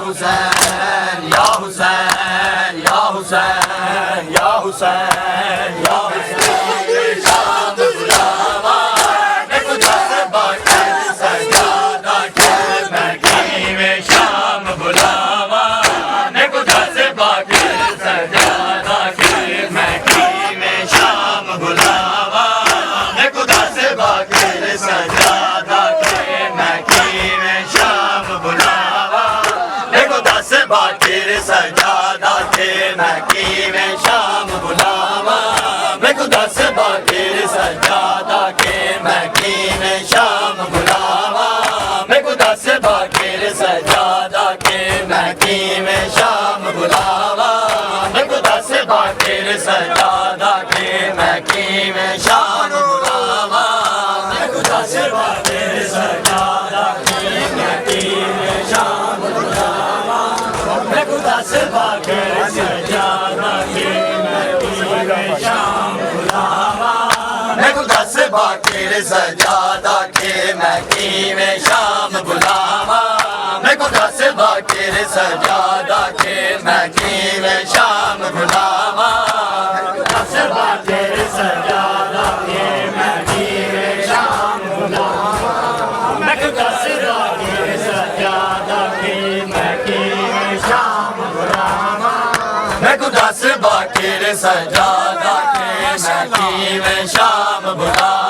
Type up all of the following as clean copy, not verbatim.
हुसैन या हुसैन या हुसैन या हुसैन या हुसैन शाम बुलावा देखो दस बाकर सजादा के मैकी में शाम बुलावा देखो दस बाकर सजादा के मैकी में शाम बुलावा देखो दस बाकर सजादा के मैकी में शाम बुलावा देखो दस बाकर सजादा के मैकी में शाम बुलावा देखो दस बाकर सजादा के मैकी में शाम बुलावा देखो दस बाकर सजादा के मैकी में शाम बुलावा देखो दस बाकर सजादा के मैकी में शाम बुलावा देखो दस बाकर सजादा के मैकी में शाम बुलावा देखो दस बाकर सजादा के मैकी में शाम बुलावा देखो दस बाकर सजादा के मैकी में शाम बुलावा देखो दस बाकर सजादा के मैकी में शाम बुलावा दस बाकर सजादा के मैकी में शाम बुलावा देखो दस बाकर सजादा के मैकी में शाम बुलावा देखो दस बाकर सजादा के मैकी में शाम बुलावा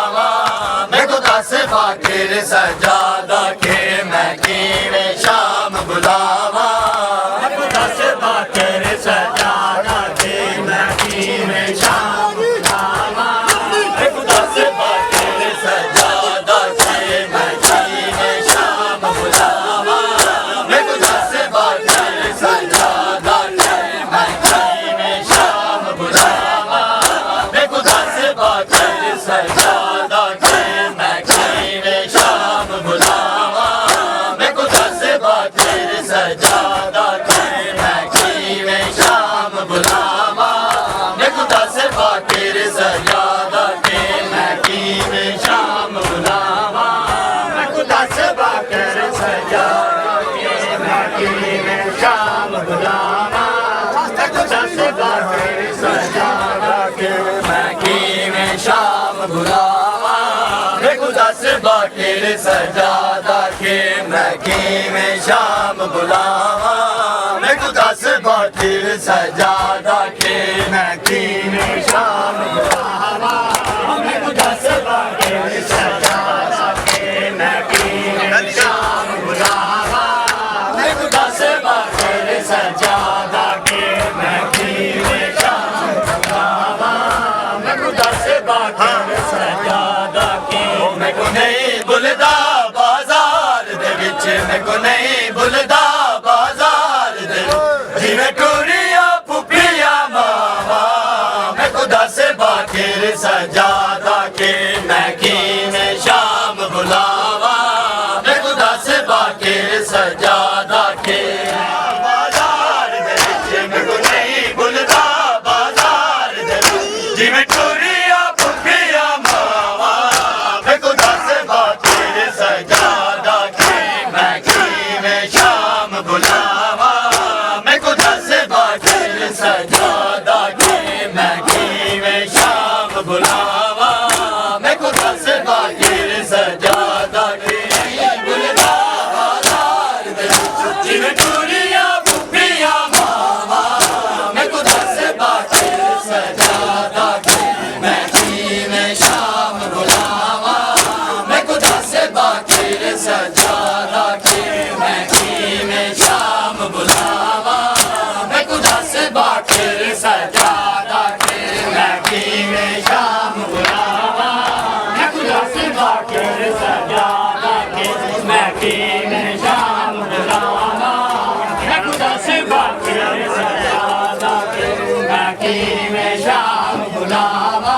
देखो दस बाकर सजादा के मैकी में शाम बुलावा देखो दस बाकर सजादा के मैकी में शाम बुलावा देखो दस बाकर सजादा के मैकी में शाम बुलावा देखो दस बाकर सजादा के मैकी में शाम बुलावा देखो दस बाकर सजादा के मैकी में शाम बुलावा देखो दस बाकर सजादा के मैकी में शाम बुलावा देखो दस बाकर सजादा के मैकी में शाम बुलावा देखो दस बाकर सजादा के मैकी में शाम बुलावा देखो दस बाकर सजादा के मैकी में शाम बुलावा देखो दस बाकर सजादा के मैकी में शाम बुलावा देखो दस बाकर सजादा के मैकी में शाम बुलावा देखो दस बाकर सजादा के मैकी में शाम बुलावा देखो दस बाकर सजादा के मैकी में शाम बुलावा देखो दस बाकर सजादा के मैं को नहीं भुलदा बाजार दे विच मैं को नहीं भुलदा बाजार दे जिवें टुरिया पुपिया मावा मैं को दस बाकर सजादा के मैकी में शाम बुलावा मैं को दस बाकर सजादा के बाजार दे विच मैं को नहीं भुलदा बाजार दे जिवें टुरिया पुपिया मावा मैं को दस बाकर सजादा के मैकी में शाम बुलावा मैं को दस बाकर सजादा के मैकी में शाम बुलावा मैं को दस बाकर सजादा के बुलदा बाजार दे जिवें टुरिया पुपिया मावा मैं को दस बाकर सजादा के मैकी में शाम बुलावा मैं को दस बाकर सजादा के मैकी में शाम बुलावा मैं को दस बाकर सजादा के मैकी में शाम बुलावा मैं को दस बाकर सजादा के मैकी में शाम बुलावा मैं को दस बाकर सजादा के मैकी में शाम बुलावा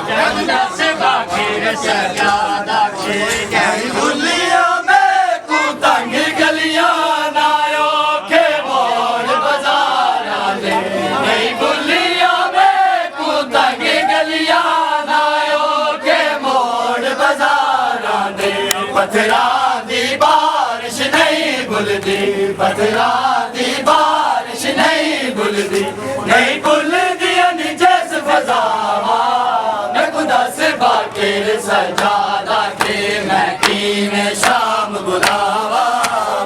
मैं को दस बाकर सजादा के कहीं भूलिया मैं को तंग गलियां नायो के बोल बाजारा दे नहीं भूलिया मैं को तंग गलियां नायो के मोड़ बाजारा दे पत्थरां दी बारिश नहीं भुलदी पत्थरां दी बारिश नहीं भुलदी नी जैस फजावा मैं खुदा से बाकिर सजादा के मैं कीने शाम बुलावा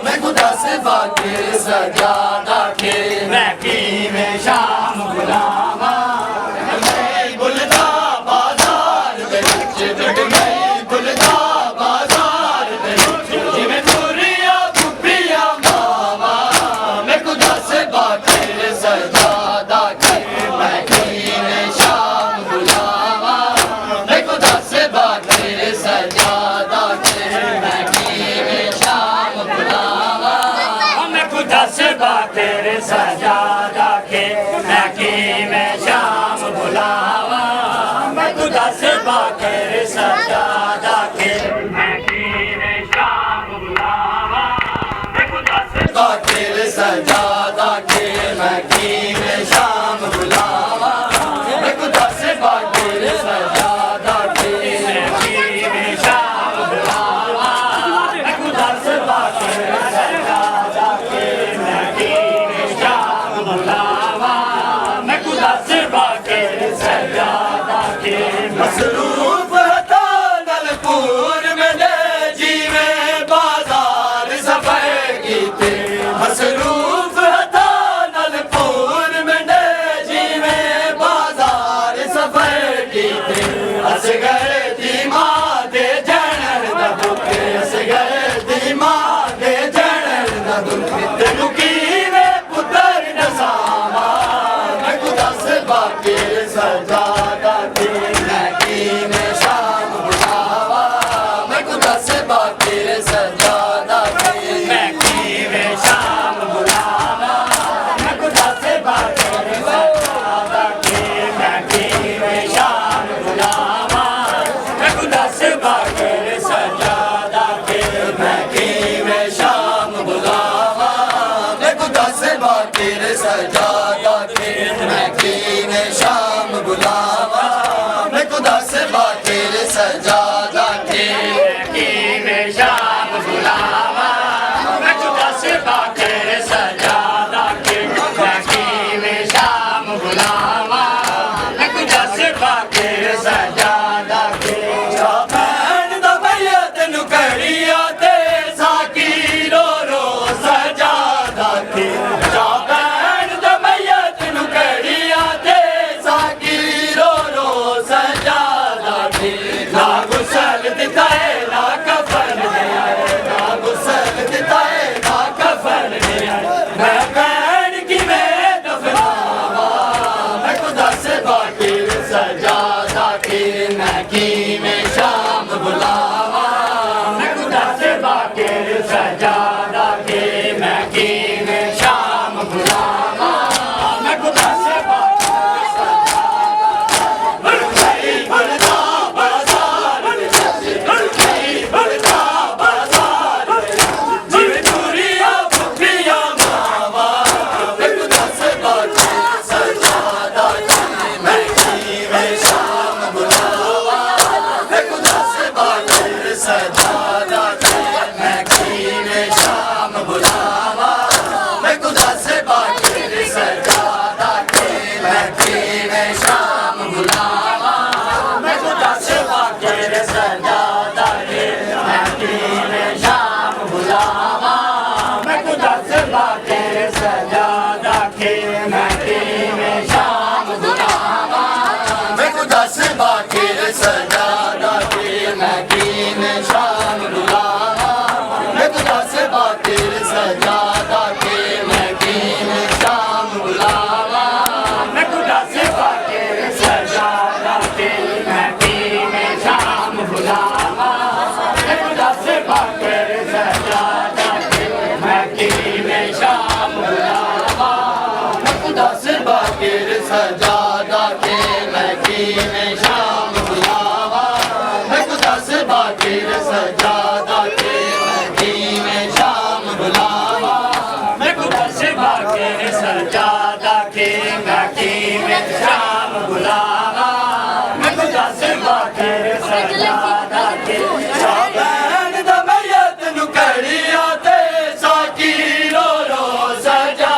मैं खुदा से बाकिर सजादा के मैं कीने शाम बुलावा मैं बुलदा बाजार दे विच मैं बुलदा बाजार दे विच जिवें तुरिया बुपिया मावा मैं खुदा से बाकिर सजादा के मैं कीने शाम बुलावा मैं खुदा से बाकिर सजादा के मैं कीने शाम बुलावा मैं खुदा से बाकिर सजादा के मैं कीने शाम बुलावा मैं खुदा से बाकिर सजादा के मैं कीने शाम बुलावा मैं खुदा से बाकिर सजादा के मैं कीने शाम बुलावा मैं खुदा से बाकिर सजादा के मैं कीने शाम बुलावा मैं खुदा से बाकिर सजादा के मैं कीने शाम बुलावा मैं खुदा से बाकिर सजादा के मसरूफ था नलपुर में ले जीवे बाजार सफर कीते मसरूफ था नलपुर में ले जीवे बाजार सफर कीते असगर दी मां दे जनर दा दुख असगर दी मां दे जनर दा दुख तेनू कीवे पुत्र नसावा मैं खुदा से बाकिर सजादा के मैं कीने शाम बुलावा मैं खुदा से बाकिर सजादा के मैं कीने शाम बुलावा मैं खुदा से बाकिर सजादा के मैं कीने शाम बुलावा मैं खुदा से बाकिर सजादा के मैं कीने शाम बुलावा मैं खुदा से बाकिर सजादा के मैं कीने शाम बुलावा मैं खुदा से बाकिर सजादा के मैं कीने शाम बुलावा मैं खुदा से बाकिर सजादा के मैं कीने शाम बुलावा मैं खुदा से बाकिर सजादा के जा भैन दा भैया तेनू कड़िया ते साकी रो रो सजादा के जा भैन दा भैया तेनू कड़िया ते साकी रो रो सजादा के ना गुसल दिता है ना कफन दिया है ना गुसल दिता है ना कफन दिया है मैं भैन की मैं दफनावा मैं खुदा से बाकिर सजादा के मैं कीने शाम बुलावा मैं खुदा से बाकिर सजादा के मैं कीने शाम बुलावा मैं खुदा से बाकिर सजादा के बुलदा बाजार बुलदा बाजार जिवें तुरिया बुपिया मावा मैं खुदा से बाकिर सजादा के मैं कीने शाम बुलावा मैं खुदा से बाकिर सजादा के मैं कीने शाम बुलावा मैं खुदा से बाकिर सजादा के मैं कीने शाम बुलावा मैं खुदा से बाकिर सजादा के मैं कीने शाम बुलावा मैं खुदा से बाकिर सजादा के मैं कीने शाम बुलावा मैं खुदा से बाकिर सजादा के मैं कीने शाम बुलावा मैं खुदा से बाकिर सजादा के मैं कीने शाम बुलावा मैं खुदा से बाकिर सजादा के मैं कीने शाम बुलावा मैं खुदा से बाकिर सजादा के मैं कीने शाम बुलावा मैं खुदा से बाकिर सजादा के मैं कीने शाम बुलावा मैं खुदा से बाकिर सजादा के मैं कीने शाम बुलावा मैं खुदा से बाकिर सजादा के मैं कीने शाम बुलावा मैं खुदा से बाकिर सजादा के भैन दा भैया तेनू कड़िया ते साकी रो रो सजा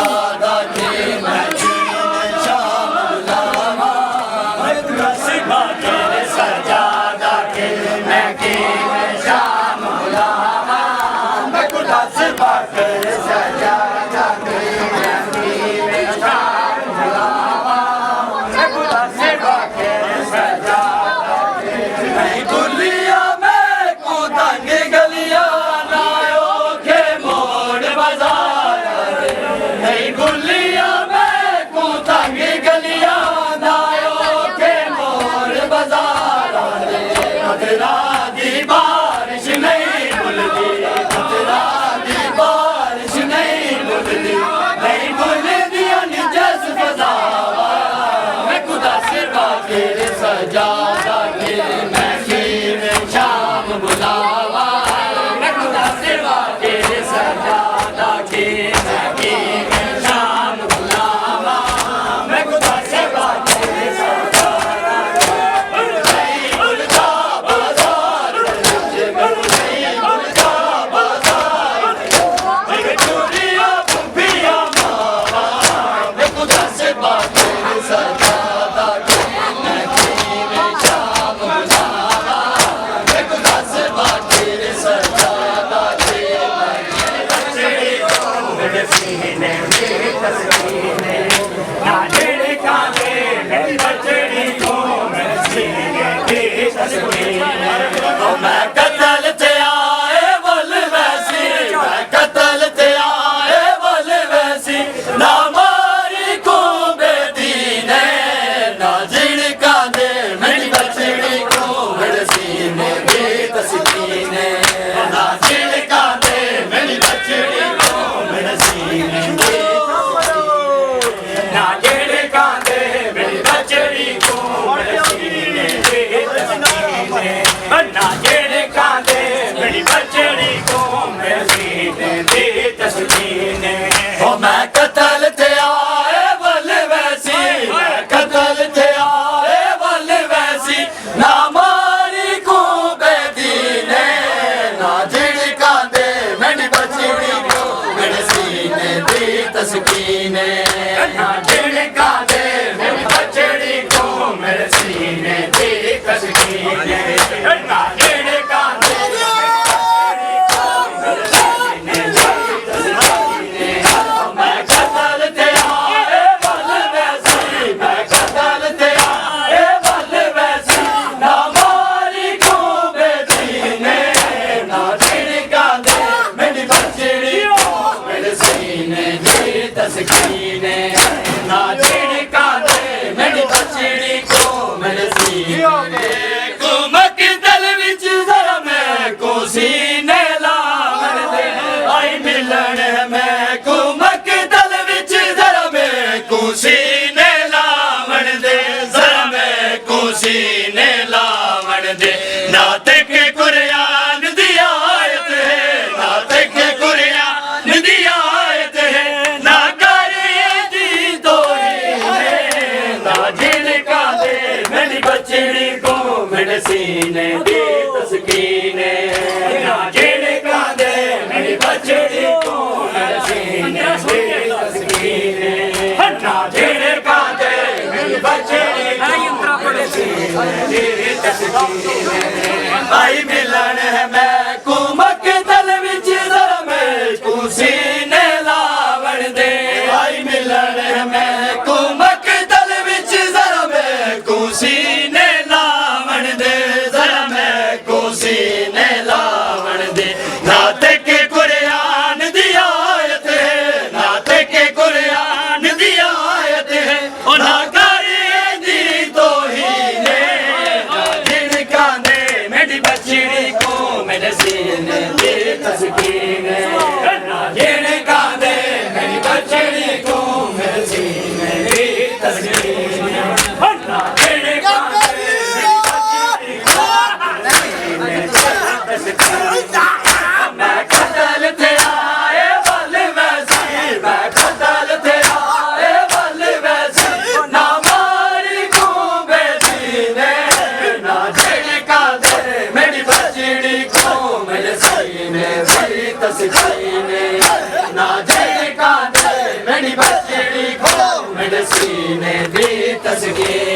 सजादा के मैं शाम बुलावा सिवा तेरे सजादा के मैं शाम बुलावा मैं खुदा सिवा तेरे सजादा के मैं शाम बुलावा मैं खुदा सिवा तेरे सजादा के मैं गुलिया मैं कूदंग गलिया नायो के मोड़ बाजार नहीं गुलिया मैं कूदंग गलिया नायो के मोड़ बाजार खतरा दी बारिश नहीं भूलती खतरा दी बारिश नहीं भूलती नहीं भूलती निजस फजावा मैं खुदा सिवा तेरे सजादा के मैं शाम बुलावा मैं खुदा सिवा तेरे सजादा के मैं शाम बुलावा मैं खुदा सिवा तेरे सजादा नहीं उल्टा बाजार नहीं उल्टा बाजार मैं चूड़िया पुंपिया मावा मैं खुदा सिवा तेरे सजादा के मैं शाम बुलावा मैं खुदा सिवा तेरे सजादा के मेरे सीने में तस्वीरें ना जेड़े कांदे मेरी बचड़ी को मेरे सीने की तस्वीरें ओ मैं कतल ते आए बोल वैसी मैं कतल ते आए बोल वैसी ना मारी को बेदीने ना जेड़े कांदे मेरी बचड़ी को मेरे सीने की तस्वीरें ना जेड़े कांदे मेरी बचड़ी को मेरे सीने की ना जेड़े कांदे मेरी बचड़ी को मेरे सीने की तस्वीरें ना जेड़े कांदे मेरी बचड़ी को मेरे सीने की तस्वीरें ओ मैं कतल ते आए बोल वैसी मैं कतल ते आए बोल वैसी ना मारी को बेदीने ना झिड़का दे मेरी बचड़ी को मेरे सीने दी तस्कीने ना झिड़का दे मेरी बचड़ी को मेरे सीने दी तस्कीने ना झिड़का दे मैं कतल ते आए बोल वैसी मैं कतल ते आए बोल वैसी ना मारी को बेदीने ना झिड़का दे मेरी बचड़ी को मेरे सीने दी तस्कीने ना झिड़का दे मेरी बचड़ी को मेरे सीने कुमक दल विच जरा मैं को सीने लावण दे आई मिलन मैं कुमक दल विच जरा मैं को सीने लावण दे जरा मैं को सीने लावण दे नाते के कुरान दी आयत है नाते के कुरान दी आयत है ना करे दी दोई है ना झिड़का दे मेरी बचड़ी को मेरे सीने दी तस्कीने ना झिड़का दे मेरी बचड़ी को मेरे सीने दी तस्कीने ना झिड़का दे मेरी बचड़ी को मेरे सीने दी तस्कीने आई मिलन है मैं कुमक दल विच जरा मैं को सीने लावण दे आई मिलन है मैं कुमक दल विच जरा मैं को सीने लावण दे जरा मैं को सीने लावण दे नाते के कुरान दी आयत है नाते के कुरान दी आयत है और ना करे दी तोहीने ना झिड़का दे मेरी बचड़ी को मेरे बजड़ी घूम सीने दी तस्वीर